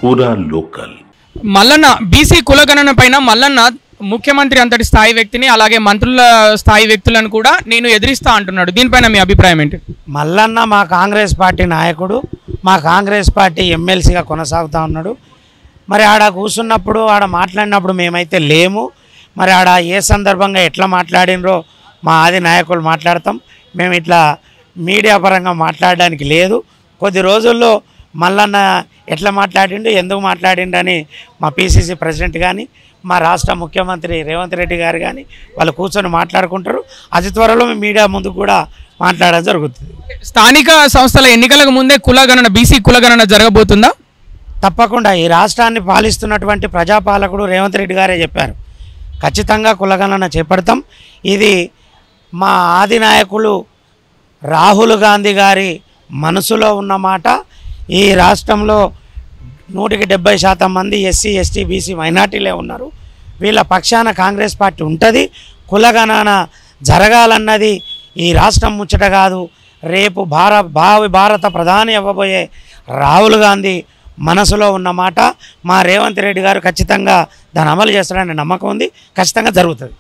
पूरा local Mallanna BC కులగణన పైన మల్లన్న ముఖ్యమంత్రి అంతటి స్థాయి వ్యక్తిని అలాగే మంత్రుల స్థాయి వ్యక్తులను కూడా నేను ఎదిరిస్తా అంటున్నాడు. దీనిపైన మీ అభిప్రాయం ఏంటి? మల్లన్న మా కాంగ్రెస్ పార్టీ నాయకుడు, మా కాంగ్రెస్ పార్టీ ఎమ్మెల్సీగా కొనసాగుతూ ఉన్నాడు. మరి ఆడ కూర్చున్నప్పుడు ఆడ మాట్లాడినప్పుడు మేమైతే లేము. మరి ఆడ ఏ సందర్భంగా ఎట్లా మాట్లాడినరో మా ఆది నాయకులు మాట్లాడతాం. మేము ఇట్లా మీడియా పరంగా మాట్లాడడానికి లేదు. కొద్ది రోజుల్లో మల్లన్న ఎట్లా మాట్లాడిండు, ఎందుకు మాట్లాడిండని మా పిసిసి ప్రెసిడెంట్ కానీ మా రాష్ట్ర ముఖ్యమంత్రి రేవంత్ రెడ్డి గారు కానీ వాళ్ళు కూర్చొని మాట్లాడుకుంటారు. అతి త్వరలో మీడియా ముందు కూడా మాట్లాడడం జరుగుతుంది. స్థానిక సంస్థల ఎన్నికలకు ముందే కులగణన బీసీ కులగణన జరగబోతుందా? తప్పకుండా. ఈ రాష్ట్రాన్ని పాలిస్తున్నటువంటి ప్రజాపాలకుడు రేవంత్ రెడ్డి గారే చెప్పారు, ఖచ్చితంగా కులగణన చేపడతాం. ఇది మా ఆది నాయకులు రాహుల్ గాంధీ గారి మనసులో ఉన్న మాట. ఈ రాష్ట్రంలో 170% మంది ఎస్సీ ఎస్టీ బీసీ మైనార్టీలే ఉన్నారు. వీళ్ళ పక్షాన కాంగ్రెస్ పార్టీ ఉంటుంది. కులగణన జరగాలన్నది ఈ రాష్ట్రం ముచ్చట కాదు. రేపు భావి భారత ప్రధాని అవ్వబోయే రాహుల్ గాంధీ మనసులో ఉన్నమాట. మా రేవంత్ రెడ్డి గారు ఖచ్చితంగా దాన్ని అమలు చేస్తారనే నమ్మకం ఉంది. ఖచ్చితంగా జరుగుతుంది.